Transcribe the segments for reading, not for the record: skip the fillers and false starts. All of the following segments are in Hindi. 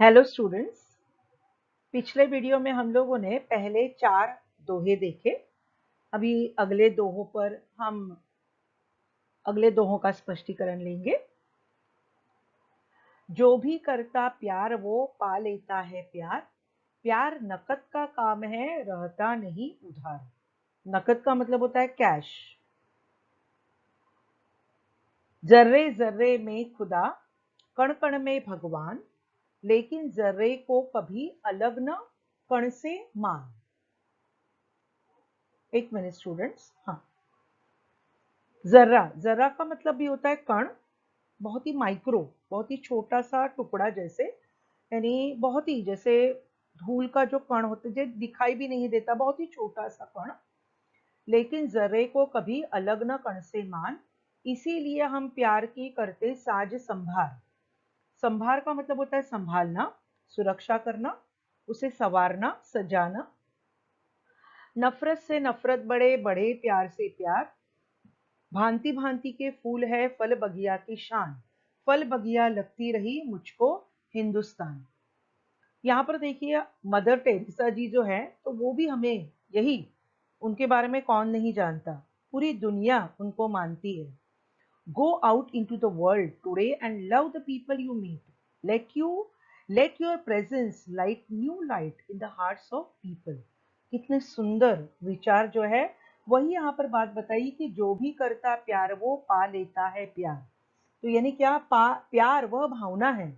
Hello students. पिछले वीडियो में हम लोगों ने पहले 4 दोहे देखे। अभी हम अगले दोहों का स्पष्टीकरण लेंगे। जो भी करता प्यार वो पा लेता है प्यार, प्यार नकद का काम है रहता नहीं उधार। नकद का मतलब होता है कैश। जर्रे जर्रे में खुदा, कण कण में भगवान, लेकिन जर्रे को कभी अलग न कण से मान। एक मिनट स्टूडेंट्स। हाँ, जर्रा, जर्रा का मतलब भी होता है कण, बहुत ही माइक्रो, बहुत ही छोटा सा टुकड़ा जैसे, यानी बहुत ही जैसे धूल का जो कण होता है, जो दिखाई भी नहीं देता, बहुत ही छोटा सा कण। लेकिन जर्रे को कभी अलग न कण से मान, इसीलिए हम प्यार की करते साज संभार। संभार का मतलब होता है संभालना, सुरक्षा करना, उसे संवारना, सजाना। नफरत से नफरत बढ़े, बढ़े प्यार से प्यार। भांति भांति के फूल है फल बगिया की शान, फल बगिया लगती रही मुझको हिंदुस्तान। यहाँ पर देखिए, मदर टेरेसा जी जो है, तो वो भी हमें यही, उनके बारे में कौन नहीं जानता, पूरी दुनिया उनको मानती है। Go out into the world today and love the people you meet, let your presence light new light in the hearts of people. कितने सुंदर विचार जो है, वही यहाँ पर बात बताई कि जो भी करता प्यार वो पा लेता है प्यार। तो यानी क्या, प्यार वह भावना है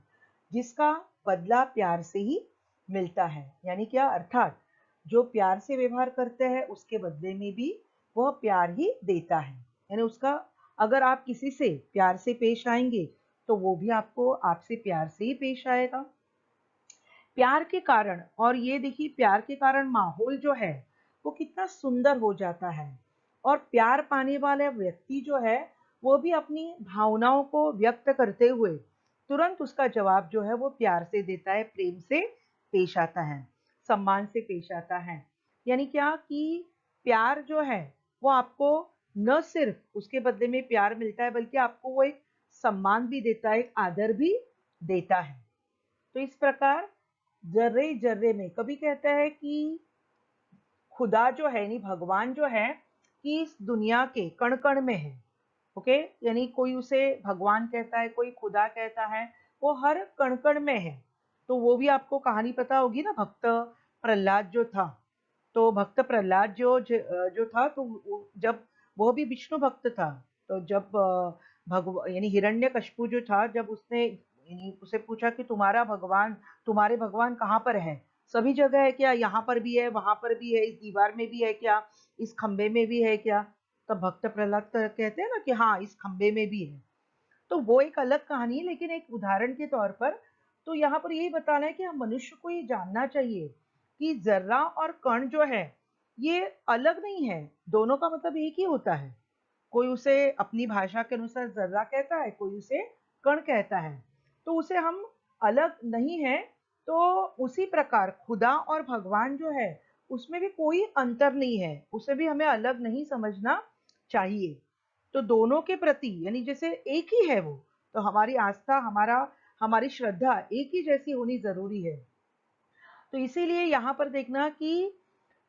जिसका बदला प्यार से ही मिलता है। यानी क्या, अर्थात जो प्यार से व्यवहार करते हैं उसके बदले में भी वह प्यार ही देता है। यानी उसका, अगर आप किसी से प्यार से पेश आएंगे तो वो भी आपको आपसे प्यार से ही पेश आएगा। प्यार के कारण, और ये देखिए, प्यार के कारण माहौल जो है वो कितना सुंदर हो जाता है। और प्यार पाने वाला व्यक्ति जो है वो भी अपनी भावनाओं को व्यक्त करते हुए तुरंत उसका जवाब जो है वो प्यार से देता है, प्रेम से पेश आता है, सम्मान से पेश आता है। यानी क्या कि प्यार जो है वो आपको न सिर्फ उसके बदले में प्यार मिलता है, बल्कि आपको वो एक सम्मान भी देता है, एक आदर भी देता है। तो इस प्रकार जर्रे जर्रे में, कभी कहता है कि खुदा जो है, यानी भगवान जो है, कि इस दुनिया के कण कण में है। ओके, यानी कोई उसे भगवान कहता है, कोई खुदा कहता है, वो हर कण कण में है। तो वो भी आपको कहानी पता होगी ना, भक्त प्रहलाद जो था। तो भक्त प्रहलाद जो था, तो जब वो भी विष्णु भक्त था, तो जब यानी हिरण्यकशिपु जो था, जब उसने यानी उसे पूछा कि तुम्हारे भगवान कहाँ पर है, सभी जगह है क्या, यहाँ पर भी है, वहां पर भी है, इस दीवार में भी है क्या, इस खंबे में भी है क्या। तब भक्त प्रहलाद कहते हैं ना कि हाँ, इस खंबे में भी है। तो वो एक अलग कहानी है, लेकिन एक उदाहरण के तौर पर तो यहाँ पर यही बताना है कि हम मनुष्य को ये जानना चाहिए कि जर्रा और कण जो है ये अलग नहीं है, दोनों का मतलब एक ही होता है। कोई उसे अपनी भाषा के अनुसार जर्रा कहता है, कोई उसे कण कहता है, तो उसे हम अलग नहीं है। तो उसी प्रकार खुदा और भगवान जो है उसमें भी कोई अंतर नहीं है, उसे भी हमें अलग नहीं समझना चाहिए। तो दोनों के प्रति, यानी जैसे एक ही है वो, तो हमारी आस्था, हमारी श्रद्धा एक ही जैसी होनी जरूरी है। तो इसीलिए यहाँ पर देखना कि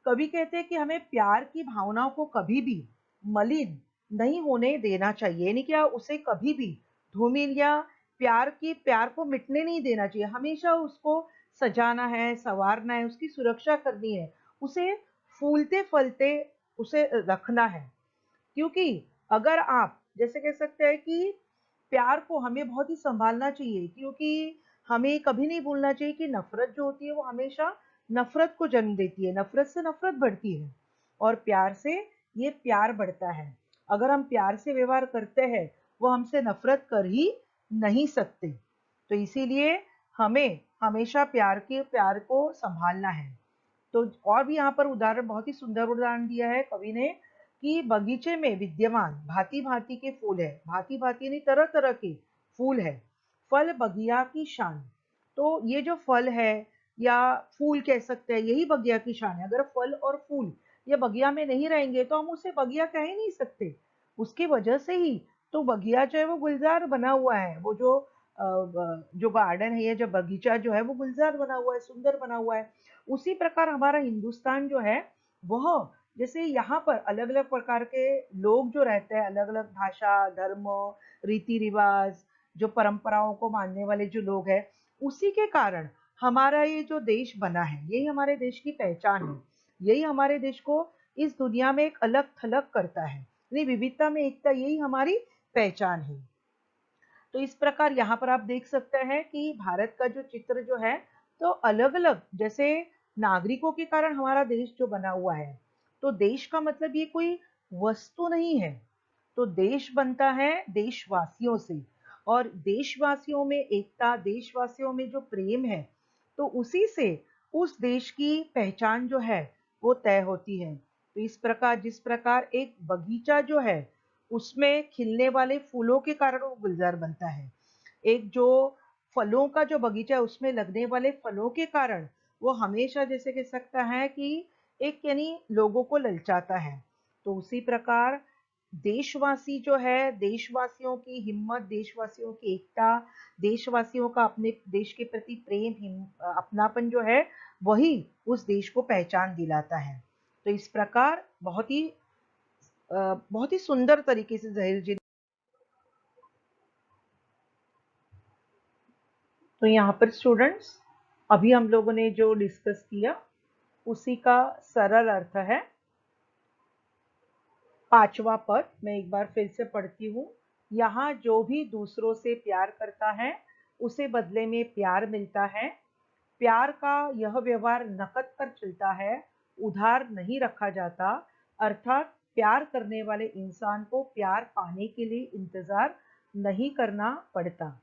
कवि कहते हैं कि हमें प्यार की भावनाओं को कभी भी मलिन नहीं होने देना चाहिए, यानी क्या, उसे कभी भी धूमिल या प्यार को मिटने नहीं देना चाहिए। हमेशा उसको सजाना है, संवारना है, उसकी सुरक्षा करनी है, उसे फूलते फलते उसे रखना है। क्योंकि अगर आप जैसे कह सकते हैं कि प्यार को हमें बहुत ही संभालना चाहिए, क्योंकि हमें कभी नहीं भूलना चाहिए कि नफरत जो होती है वो हमेशा नफरत को जन्म देती है, नफरत से नफरत बढ़ती है, और प्यार से ये प्यार बढ़ता है। अगर हम प्यार से व्यवहार करते हैं, वो हमसे नफरत कर ही नहीं सकते। तो इसीलिए हमें हमेशा प्यार को संभालना है। तो और भी यहाँ पर उदाहरण, बहुत ही सुंदर उदाहरण दिया है कवि ने कि बगीचे में विद्यमान भांति भांति के फूल है, भांति भांति नहीं, तरह तरह के फूल है, फल बगिया की शान। तो ये जो फल है या फूल कह सकते हैं, यही बगिया की शान है। अगर फल और फूल ये बगिया में नहीं रहेंगे तो हम उसे बगिया कह ही नहीं सकते। उसकी वजह से ही तो बगिया जो है वो गुलजार बना हुआ है। वो जो जो गार्डन है या जो बगीचा जो है वो गुलजार बना हुआ है, सुंदर बना हुआ है। उसी प्रकार हमारा हिंदुस्तान जो है वह, जैसे यहाँ पर अलग अलग प्रकार के लोग जो रहते हैं, अलग अलग भाषा, धर्म, रीति रिवाज, जो परंपराओं को मानने वाले जो लोग हैं, उसी के कारण हमारा ये जो देश बना है, यही हमारे देश की पहचान है। यही हमारे देश को इस दुनिया में एक अलग थलग करता है। यानी विविधता में एकता, यही हमारी पहचान है। तो इस प्रकार यहाँ पर आप देख सकते हैं कि भारत का जो चित्र जो है, तो अलग अलग जैसे नागरिकों के कारण हमारा देश जो बना हुआ है, तो देश का मतलब ये कोई वस्तु नहीं है। तो देश बनता है देशवासियों से, और देशवासियों में एकता, देशवासियों में जो प्रेम है, तो उसी से उस देश की पहचान जो है वो तय होती है। तो इस प्रकार, जिस प्रकार एक बगीचा जो है उसमें खिलने वाले फूलों के कारण वो गुलजार बनता है, एक जो फलों का जो बगीचा है उसमें लगने वाले फलों के कारण वो हमेशा जैसे कह सकता है कि एक यानी लोगों को ललचाता है। तो उसी प्रकार देशवासी जो है, देशवासियों की हिम्मत, देशवासियों की एकता, देशवासियों का अपने देश के प्रति प्रेम, अपनापन जो है, वही उस देश को पहचान दिलाता है। तो इस प्रकार बहुत ही सुंदर तरीके से जहीर जी। तो यहाँ पर स्टूडेंट्स, अभी हम लोगों ने जो डिस्कस किया उसी का सरल अर्थ है। पांचवा पद मैं एक बार फिर से पढ़ती हूँ। यहाँ जो भी दूसरों से प्यार करता है उसे बदले में प्यार मिलता है। प्यार का यह व्यवहार नकद पर चलता है, उधार नहीं रखा जाता। अर्थात प्यार करने वाले इंसान को प्यार पाने के लिए इंतजार नहीं करना पड़ता।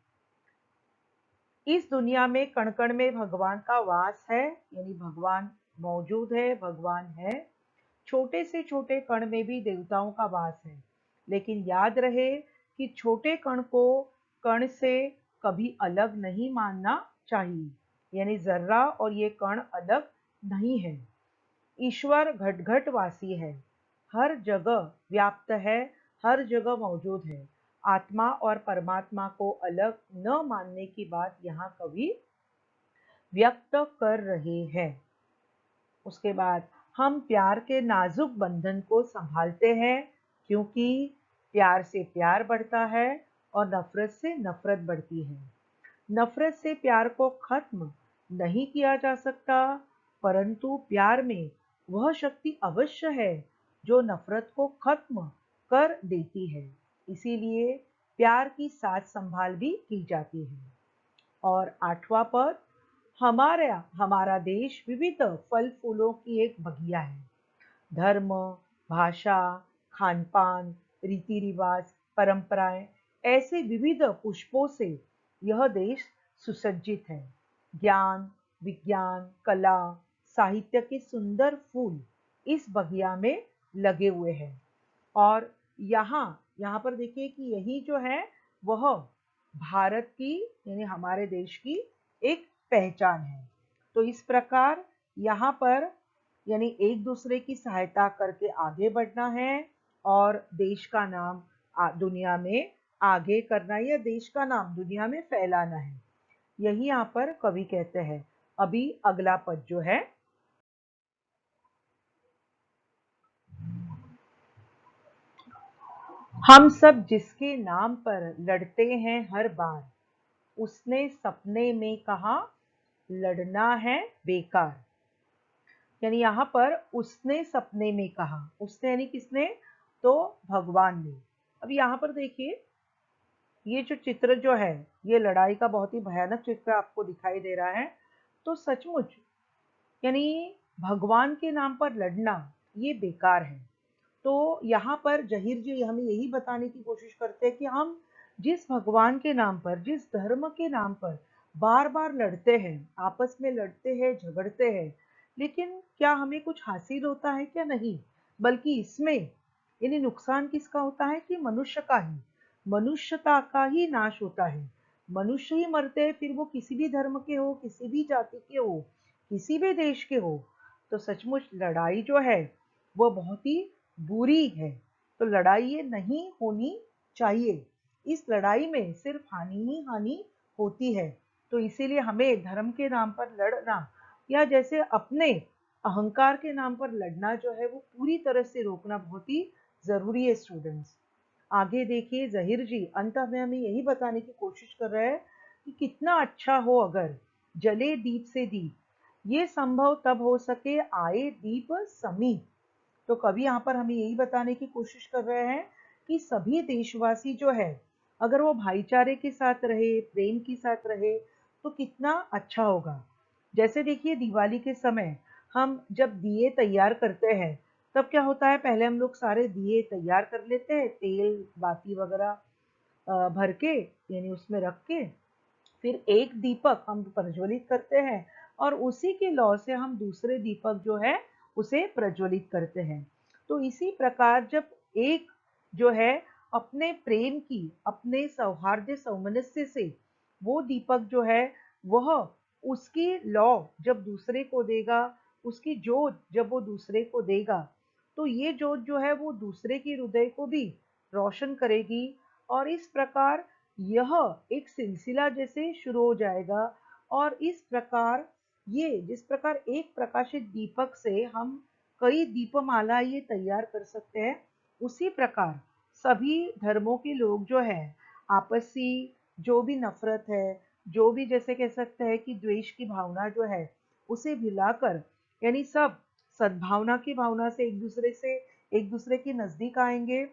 इस दुनिया में कण कण में भगवान का वास है, यानी भगवान मौजूद है, भगवान है। छोटे से छोटे कण में भी देवताओं का वास है, लेकिन याद रहे कि छोटे कण को कण से कभी अलग नहीं मानना चाहिए। यानी जर्रा और ये कण अलग नहीं है। ईश्वर घट घट वासी है, हर जगह व्याप्त है, हर जगह मौजूद है। आत्मा और परमात्मा को अलग न मानने की बात यहाँ कवि व्यक्त कर रहे हैं। उसके बाद हम प्यार के नाजुक बंधन को संभालते हैं, क्योंकि प्यार से प्यार बढ़ता है और नफरत से नफरत बढ़ती है। नफरत से प्यार को खत्म नहीं किया जा सकता, परंतु प्यार में वह शक्ति अवश्य है जो नफरत को खत्म कर देती है। इसीलिए प्यार की साज संभाल भी की जाती है। और आठवां पद, हमारा देश विविध फल फूलों की एक बगिया है। धर्म, भाषा, खान पान, रीति रिवाज, परंपराएं, ऐसे विविध पुष्पों से यह देश सुसज्जित है। ज्ञान, विज्ञान, कला, साहित्य के सुंदर फूल इस बगिया में लगे हुए हैं। और यहाँ यहाँ पर देखिए कि यही जो है वह भारत की, यानी हमारे देश की एक पहचान है। तो इस प्रकार यहाँ पर यानी एक दूसरे की सहायता करके आगे बढ़ना है और देश का नाम दुनिया में आगे करना है, या देश का नाम दुनिया में फैलाना है। यही यहाँ पर कवि कहते हैं। अभी अगला पद जो है, हम सब जिसके नाम पर लड़ते हैं हर बार, उसने सपने में कहा लड़ना है बेकार। यानी यहाँ पर उसने सपने में कहा, उसने यानी किसने, तो भगवान ने। अब यहाँ पर देखिए, ये जो चित्र जो है, ये लड़ाई का बहुत ही भयानक चित्र आपको दिखाई दे रहा है। तो सचमुच यानी भगवान के नाम पर लड़ना ये बेकार है। तो यहाँ पर जहीर जी हमें यही बताने की कोशिश करते हैं कि हम जिस भगवान के नाम पर, जिस धर्म के नाम पर बार बार लड़ते हैं, आपस में लड़ते हैं, झगड़ते हैं, लेकिन क्या हमें कुछ हासिल होता है क्या? नहीं। बल्कि इसमें यानी नुकसान किसका होता है कि मनुष्य का ही, मनुष्यता का ही नाश होता है। मनुष्य ही मरते हैं, फिर वो किसी भी धर्म के हो, किसी भी जाति के हो, किसी भी देश के हो। तो सचमुच लड़ाई जो है वो बहुत ही बुरी है। तो लड़ाई ये नहीं होनी चाहिए। इस लड़ाई में सिर्फ हानि ही हानि होती है। तो इसीलिए हमें धर्म के नाम पर लड़ना या जैसे अपने अहंकार के नाम पर लड़ना जो है वो पूरी तरह से रोकना बहुत ही जरूरी है स्टूडेंट्स। आगे देखिए ज़हीर जी अंत में हमें यही बताने की कोशिश कर रहे हैं कि कितना अच्छा हो अगर जले दीप से दीप, ये संभव तब हो सके आए दीप समीप। तो कवि यहाँ पर हमें यही बताने की कोशिश कर रहे हैं कि सभी देशवासी जो है अगर वो भाईचारे के साथ रहे, प्रेम के साथ रहे तो कितना अच्छा होगा। जैसे देखिए दिवाली के समय हम जब दिए तैयार करते हैं तब क्या होता है, पहले हम लोग सारे दिए तैयार कर लेते हैं, तेल बाती वगैरह भर के यानी उसमें रख के फिर एक दीपक हम प्रज्वलित करते हैं और उसी के लौ से हम दूसरे दीपक जो है उसे प्रज्वलित करते हैं। तो इसी प्रकार जब एक जो है अपने प्रेम की, अपने सौहार्द सौमनस्य से वो दीपक जो है वह उसकी लौ जब दूसरे को देगा, उसकी जोत जब वो दूसरे को देगा, तो ये जोत जो है वो दूसरे के हृदय को भी रोशन करेगी और इस प्रकार यह एक सिलसिला जैसे शुरू हो जाएगा। और इस प्रकार ये जिस प्रकार एक प्रकाशित दीपक से हम कई दीपमाला ये तैयार कर सकते हैं, उसी प्रकार सभी धर्मों के लोग जो है आपसी जो भी नफरत है, जो भी जैसे कह सकते हैं कि द्वेष की भावना जो है उसे भुलाकर यानी सब सद्भावना की भावना से एक दूसरे के नजदीक आएंगे।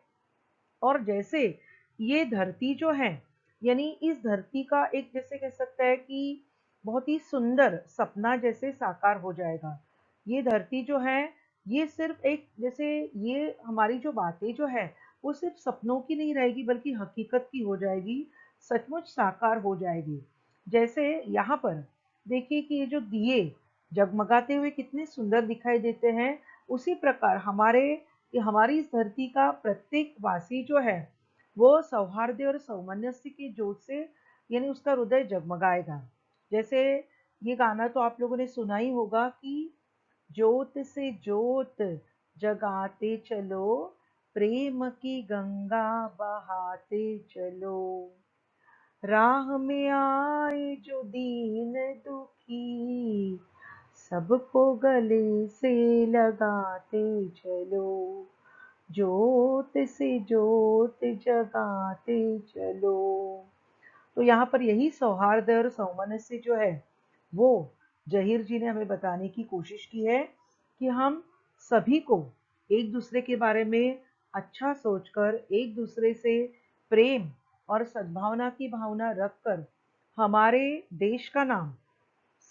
और जैसे ये धरती जो है यानी इस धरती का एक जैसे कह सकता है कि बहुत ही सुंदर सपना जैसे साकार हो जाएगा। ये धरती जो है ये सिर्फ एक जैसे ये हमारी जो बातें जो है वो सिर्फ सपनों की नहीं रहेगी बल्कि हकीकत की हो जाएगी, सचमुच साकार हो जाएगी। जैसे यहाँ पर देखिए कि ये जो दिए जगमगाते हुए कितने सुंदर दिखाई देते हैं, उसी प्रकार हमारी इस धरती का प्रत्येक वासी जो है वो सौहार्द और सौमनस्य की जोत से यानी उसका हृदय जगमगाएगा। जैसे ये गाना तो आप लोगों ने सुना ही होगा कि ज्योत से ज्योत जगाते चलो, प्रेम की गंगा बहाते चलो, राह में आए जो दीन दुखी, सबको गले से लगाते चलो, ज्योत से ज्योत जगाते चलो। तो यहाँ पर यही सौहार्द और सौमनस्य जो है वो जहीर जी ने हमें बताने की कोशिश की है कि हम सभी को एक दूसरे के बारे में अच्छा सोचकर एक दूसरे से प्रेम और सद्भावना की भावना रखकर हमारे देश का नाम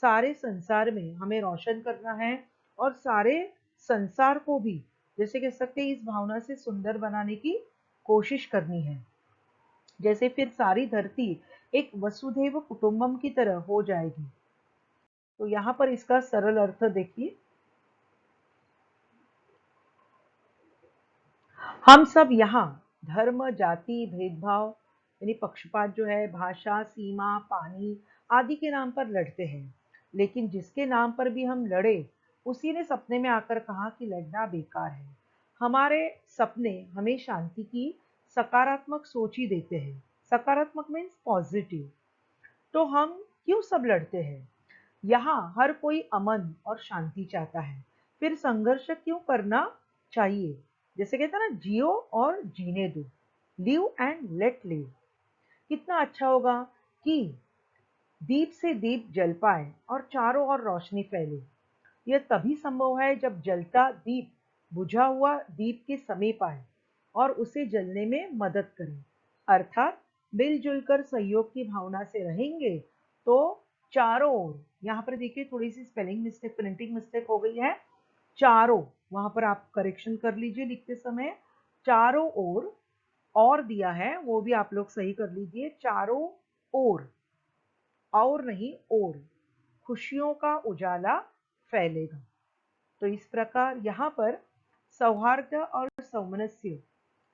सारे संसार में हमें रोशन करना है और सारे संसार को भी जैसे कह सकते हैं इस भावना से सुंदर बनाने की कोशिश करनी है। जैसे फिर सारी धरती एक वसुधैव कुटुंबम की तरह हो जाएगी। तो यहाँ पर इसका सरल अर्थ देखिए, हम सब यहाँ धर्म जाति भेदभाव यानी पक्षपात जो है भाषा सीमा पानी आदि के नाम पर लड़ते हैं, लेकिन जिसके नाम पर भी हम लड़े उसी ने सपने में आकर कहा कि लड़ना बेकार है। हमारे सपने हमें शांति की सकारात्मक सोच ही देते हैं। सकारात्मक मीन्स पॉजिटिव। तो हम क्यों सब लड़ते हैं? यहाँ हर कोई अमन और शांति चाहता है, फिर संघर्ष क्यों करना चाहिए? जैसे कहते हैं ना, जियो और जीने दो, लिव एंड लेट लिव। कितना अच्छा होगा कि दीप से दीप जल पाए और चारों ओर रोशनी फैले। यह तभी संभव है जब जलता दीप बुझा हुआ दीप के समीप आए और उसे जलने में मदद करे। अर्थात मिलजुल कर सहयोग की भावना से रहेंगे तो चारों ओर, यहाँ पर देखिए थोड़ी सी स्पेलिंग मिस्टेक प्रिंटिंग मिस्टेक हो गई है, चारों वहां पर आप करेक्शन कर लीजिए लिखते समय। चारों ओर और दिया है वो भी आप लोग सही कर लीजिए, चारों ओर और नहीं ओर खुशियों का उजाला फैलेगा। तो इस प्रकार यहाँ पर सौहार्द और सौमनस्य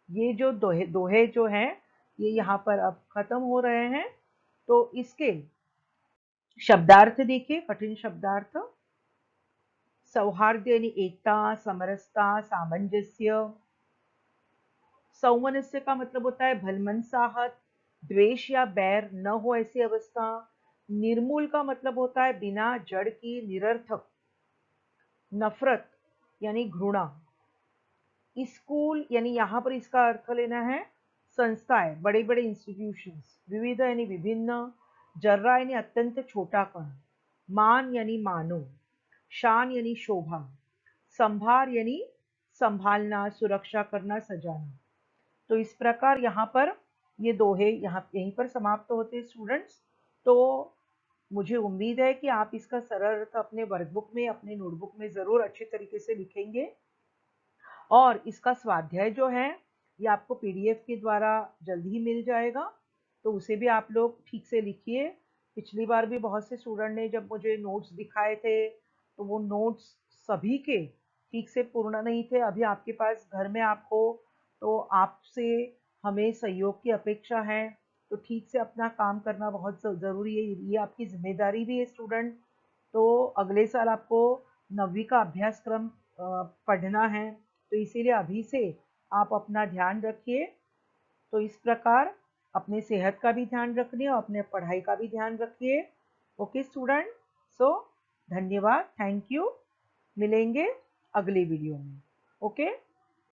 ये जो दोहे दोहे जो हैं ये यहाँ पर अब खत्म हो रहे हैं। तो इसके शब्दार्थ देखिए, कठिन शब्दार्थ। सौहार्द यानी एकता, समरसता, सामंजस्य। सौमनस्य का मतलब होता है भलमनसाहत, द्वेष या बैर न हो ऐसी अवस्था। निर्मूल का मतलब होता है बिना जड़ की, निरर्थक। नफरत यानी घृणा। स्कूल यानी यहाँ पर इसका अर्थ लेना है संस्थाएं, बड़े बड़े इंस्टीट्यूशंस। विविध यानी विभिन्न। जर्रा यानी अत्यंत छोटा कण। मान यानी मानो। शान यानी शोभा। संभार यानी संभालना, सुरक्षा करना, सजाना। तो इस प्रकार यहाँ पर ये दोहे यहाँ यहीं पर समाप्त होते हैं स्टूडेंट्स। तो मुझे उम्मीद है कि आप इसका सरल अर्थ अपने वर्कबुक में, अपने नोटबुक में ज़रूर अच्छे तरीके से लिखेंगे। और इसका स्वाध्याय जो है ये आपको पीडीएफ के द्वारा जल्द ही मिल जाएगा, तो उसे भी आप लोग ठीक से लिखिए। पिछली बार भी बहुत से स्टूडेंट ने जब मुझे नोट्स दिखाए थे, तो वो नोट्स सभी के ठीक से पूर्ण नहीं थे। अभी आपके पास घर में आप हो, तो आपसे हमें सहयोग की अपेक्षा है। तो ठीक से अपना काम करना बहुत ज़रूरी है, ये आपकी जिम्मेदारी भी है स्टूडेंट। तो अगले साल आपको 9वीं का अभ्यासक्रम पढ़ना है, तो इसीलिए अभी से आप अपना ध्यान रखिए। तो इस प्रकार अपने सेहत का भी ध्यान रखिए और अपने पढ़ाई का भी ध्यान रखिए। ओके स्टूडेंट, सो धन्यवाद, थैंक यू। मिलेंगे अगले वीडियो में। ओके।